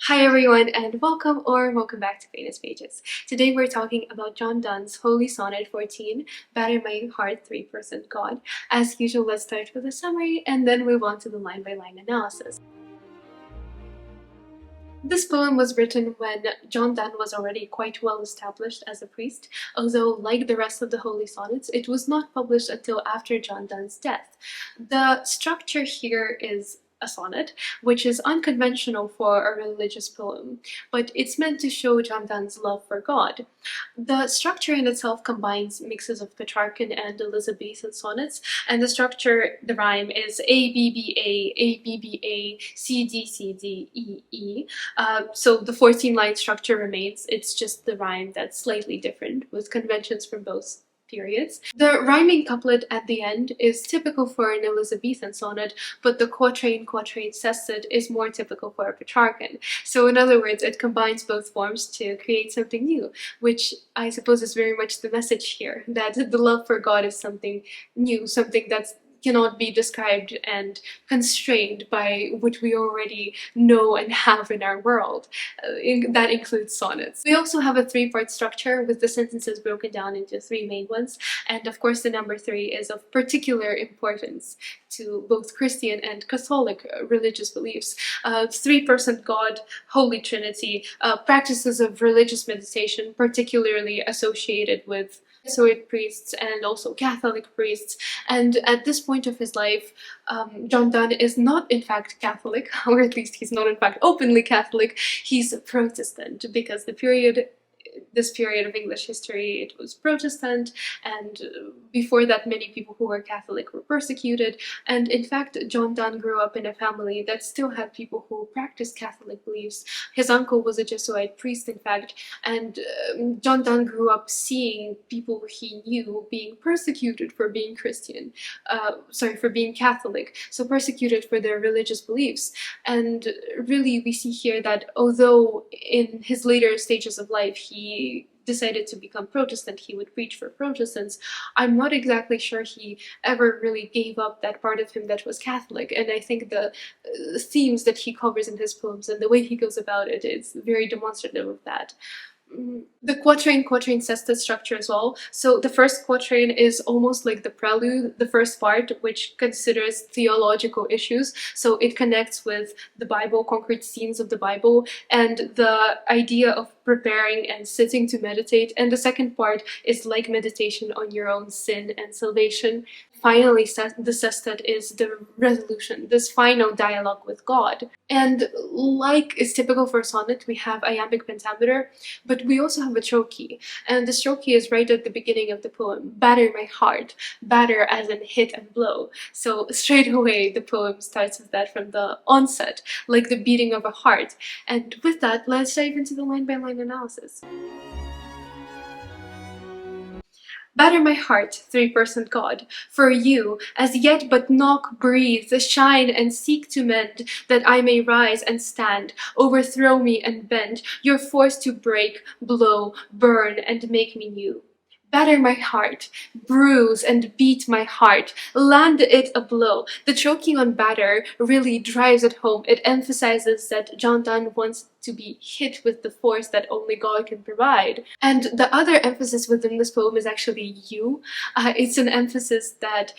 Hi everyone, and welcome back to Famous Pages. Today we're talking about John Donne's Holy Sonnet 14, Batter My Heart 3% God. As usual, let's start with a summary and then move on to the line-by-line analysis. This poem was written when John Donne was already quite well established as a priest, although, like the rest of the Holy Sonnets, it was not published until after John Donne's death. The structure here is a sonnet, which is unconventional for a religious poem, but it's meant to show John Donne's love for God. The structure in itself combines mixes of Petrarchan and Elizabethan sonnets, and the rhyme is A B B A A B B A C D C D E E. So the 14-line structure remains, it's just the rhyme that's slightly different, with conventions from both periods. The rhyming couplet at the end is typical for an Elizabethan sonnet, but the quatrain sestet is more typical for a Petrarchan. So in other words, it combines both forms to create something new, which I suppose is very much the message here, that the love for God is something new, something that's cannot be described and constrained by what we already know and have in our world. That includes sonnets. We also have a three-part structure with the sentences broken down into three main ones, and of course the number 3 is of particular importance to both Christian and Catholic religious beliefs. Three-person God, Holy Trinity, practices of religious meditation, particularly associated with Jesuit priests and also Catholic priests. And at this point of his life, John Donne is not in fact Catholic, or at least he's not in fact openly Catholic. He's a Protestant, because this period of English history, it was Protestant, and before that many people who were Catholic were persecuted, and in fact John Donne grew up in a family that still had people who practiced Catholic beliefs. His uncle was a Jesuit priest, in fact, and John Donne grew up seeing people he knew being persecuted for being for being Catholic, so persecuted for their religious beliefs. And really we see here that although in his later stages of life he decided to become Protestant, he would preach for Protestants, I'm not exactly sure he ever really gave up that part of him that was Catholic. And I think the themes that he covers in his poems and the way he goes about it is very demonstrative of that. The quatrain sestet structure as well. So the first quatrain is almost like the prelude, the first part, which considers theological issues. So it connects with the Bible, concrete scenes of the Bible, and the idea of preparing and sitting to meditate. And the second part is like meditation on your own sin and salvation. Finally, the sestet is the resolution, this final dialogue with God. And like is typical for a sonnet, we have iambic pentameter, but we also have a trochee. And the trochee is right at the beginning of the poem. Batter my heart, batter as in hit and blow. So straight away the poem starts with that from the onset, like the beating of a heart. And with that, let's dive into the line-by-line analysis. Batter my heart, three-person God, for you, as yet but knock, breathe, shine, and seek to mend, that I may rise and stand, overthrow me and bend, your force to break, blow, burn, and make me new. Batter my heart, bruise and beat my heart, land it a blow. The choking on batter really drives it home. It emphasizes that John Donne wants to be hit with the force that only God can provide. And the other emphasis within this poem is actually you. It's an emphasis that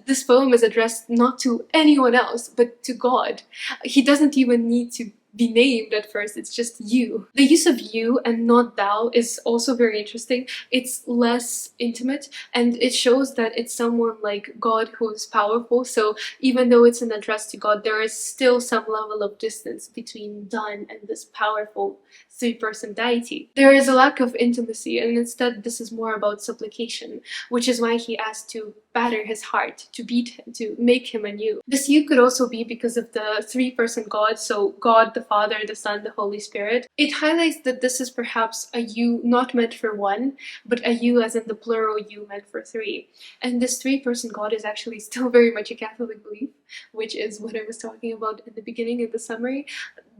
this poem is addressed not to anyone else, but to God. He doesn't even need to be named at first, it's just you. The use of you and not thou is also very interesting. It's less intimate, and it shows that it's someone like God who is powerful, so even though it's an address to God, there is still some level of distance between Donne and this powerful three-person deity. There is a lack of intimacy, and instead this is more about supplication, which is why he asked to batter his heart, to beat him, to make him anew. This you could also be because of the three-person God, so God the Father, the Son, the Holy Spirit. It highlights that this is perhaps a you not meant for one, but a you as in the plural you meant for three. And this three-person God is actually still very much a Catholic belief, which is what I was talking about in the beginning of the summary.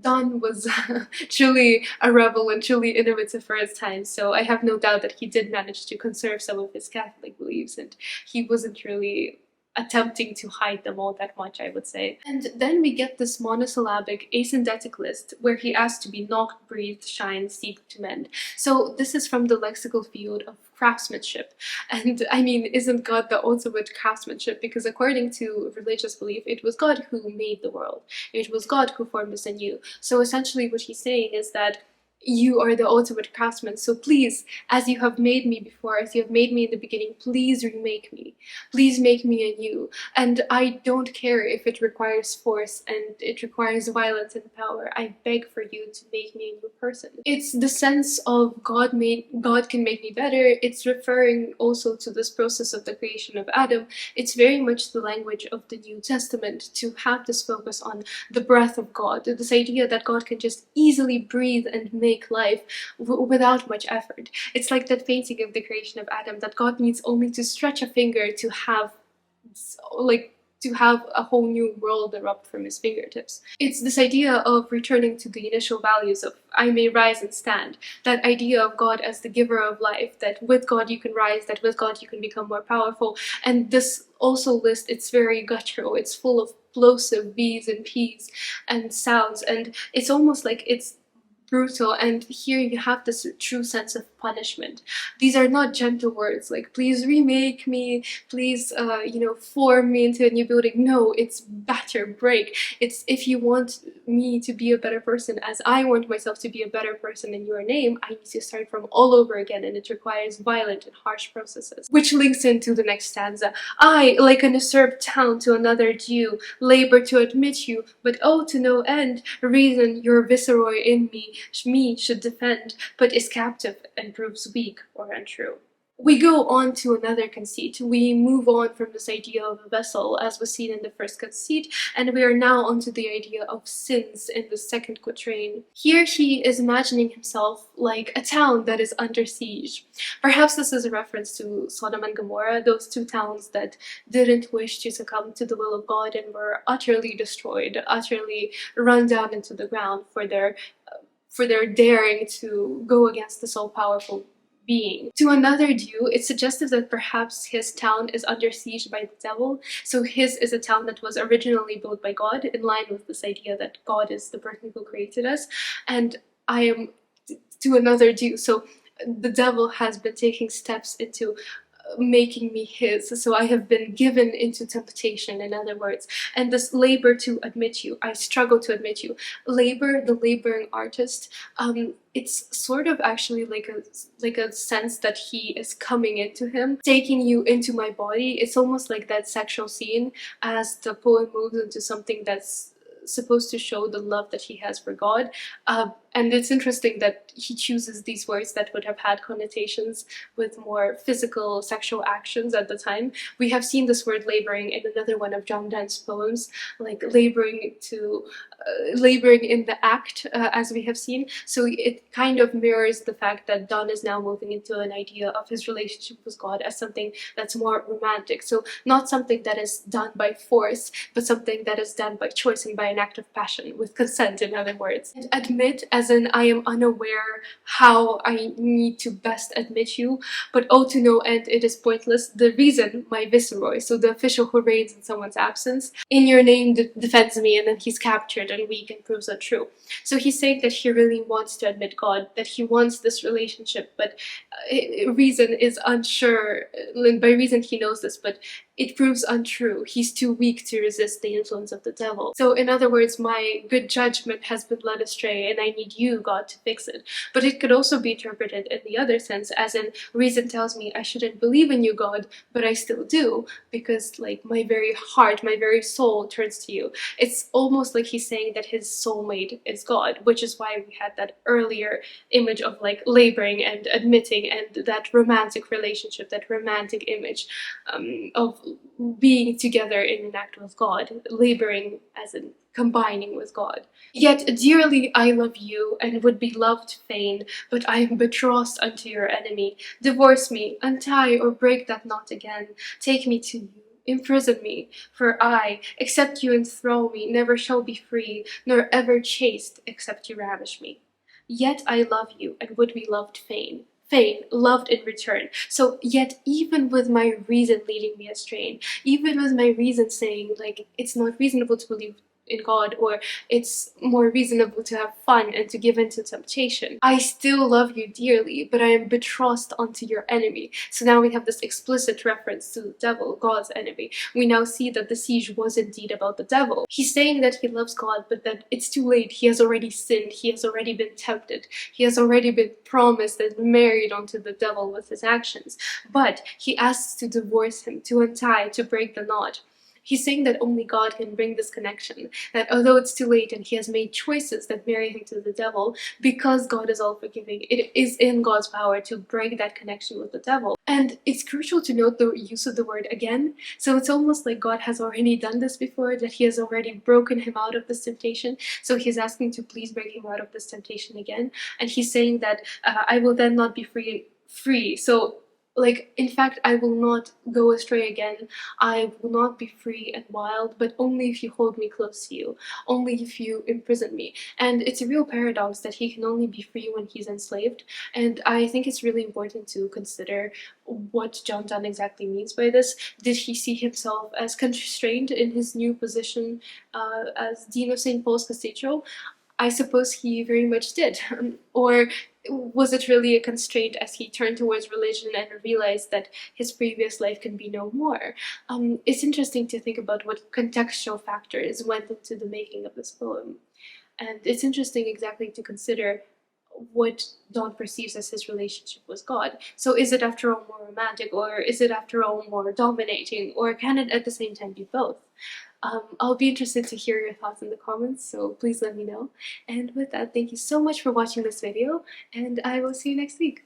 Donne was truly a rebel and truly innovative for his time, so I have no doubt that he did manage to conserve some of his Catholic beliefs, and he wasn't really attempting to hide them all that much, I would say. And then we get this monosyllabic asyndetic list where he asks to be knocked, breathed, shine, seek to mend. So this is from the lexical field of craftsmanship. And I mean, isn't God the ultimate craftsmanship? Because according to religious belief, it was God who made the world. It was God who formed us anew. So essentially what he's saying is that you are the ultimate craftsman, so please, as you have made me before, as you have made me in the beginning, please remake me. Please make me anew. And I don't care if it requires force and it requires violence and power. I beg for you to make me a new person. It's the sense of God can make me better. It's referring also to this process of the creation of Adam. It's very much the language of the New Testament to have this focus on the breath of God, this idea that God can just easily breathe and make life without much effort. It's like that painting of the creation of Adam, that God needs only to stretch a finger to have a whole new world erupt from his fingertips. It's this idea of returning to the initial values of I may rise and stand, that idea of God as the giver of life, that with God you can rise, that with God you can become more powerful. And this also list, it's very guttural, it's full of plosive B's and P's and sounds, and it's almost like it's brutal, and here you have this true sense of punishment. These are not gentle words like please remake me, please form me into a new building. No, it's batter, break. It's if you want me to be a better person as I want myself to be a better person in your name, I need to start from all over again, and it requires violent and harsh processes. Which links into the next stanza. I, like an usurped town to another due, labor to admit you, but oh to no end, reason your viceroy in me should defend, but is captive and proves weak or untrue. We go on to another conceit. We move on from this idea of a vessel, as was seen in the first conceit, and we are now onto the idea of sins in the second quatrain. Here he is imagining himself like a town that is under siege. Perhaps this is a reference to Sodom and Gomorrah, those two towns that didn't wish to succumb to the will of God and were utterly destroyed, utterly run down into the ground for their daring to go against this all-powerful being. To another due, it's suggestive that perhaps his town is under siege by the devil, so his is a town that was originally built by God, in line with this idea that God is the person who created us, and I am to another due, so the devil has been taking steps into making me his, so I have been given into temptation, in other words. And this labor to admit you, I struggle to admit you. Labor, the laboring artist, it's sort of actually like a sense that he is coming into him, taking you into my body. It's almost like that sexual scene as the poem moves into something that's supposed to show the love that he has for God. And it's interesting that he chooses these words that would have had connotations with more physical sexual actions at the time. We have seen this word laboring in another one of John Donne's poems, like laboring in the act, as we have seen. So it kind of mirrors the fact that Donne is now moving into an idea of his relationship with God as something that's more romantic. So not something that is done by force, but something that is done by choice and by an act of passion, with consent, in other words. And admit, as in I am unaware how I need to best admit you, but oh to no end it is pointless. The reason, my viceroy, so the official who reigns in someone's absence, in your name defends me, and then he's captured and weak and proves untrue. So he's saying that he really wants to admit God, that he wants this relationship, but reason is unsure, and by reason he knows this, but it proves untrue. He's too weak to resist the influence of the devil. So in other words, my good judgment has been led astray and I need you, God, to fix it. But it could also be interpreted in the other sense, as in reason tells me I shouldn't believe in you, God, but I still do, because like my very heart, my very soul turns to you. It's almost like he's saying that his soulmate is God, which is why we had that earlier image of like laboring and admitting, and that romantic relationship, that romantic image of being together in an act with God, laboring as in combining with God. Yet dearly I love you, and would be loved fain, but I am betrothed unto your enemy. Divorce me, untie or break that knot again, take me to you, imprison me, for I, except you enthrall me, never shall be free, nor ever chaste, except you ravish me. Yet I love you, and would be loved fain, Fame, loved in return. So yet even with my reason leading me astray, even with my reason saying like it's not reasonable to believe in God, or it's more reasonable to have fun and to give in to temptation, I still love you dearly, but I am betrothed unto your enemy. So now we have this explicit reference to the devil, God's enemy. We now see that the siege was indeed about the devil. He's saying that he loves God, but that it's too late. He has already sinned. He has already been tempted. He has already been promised and married onto the devil with his actions. But he asks to divorce him, to untie, to break the knot. He's saying that only God can bring this connection, that although it's too late and he has made choices that marry him to the devil, because God is all forgiving, it is in God's power to break that connection with the devil. And it's crucial to note the use of the word again. So it's almost like God has already done this before, that he has already broken him out of this temptation. So he's asking to please break him out of this temptation again. And he's saying that I will then not be free. So like, in fact, I will not go astray again. I will not be free and wild, but only if you hold me close to you, only if you imprison me. And it's a real paradox that he can only be free when he's enslaved. And I think it's really important to consider what John Donne exactly means by this. Did he see himself as constrained in his new position as Dean of St. Paul's Cathedral? I suppose he very much did. Or was it really a constraint as he turned towards religion and realized that his previous life can be no more? It's interesting to think about what contextual factors went into the making of this poem. And it's interesting exactly to consider what Donne perceives as his relationship with God. So is it after all more romantic, or is it after all more dominating, or can it at the same time be both? I'll be interested to hear your thoughts in the comments, so please let me know. And with that, thank you so much for watching this video, and I will see you next week.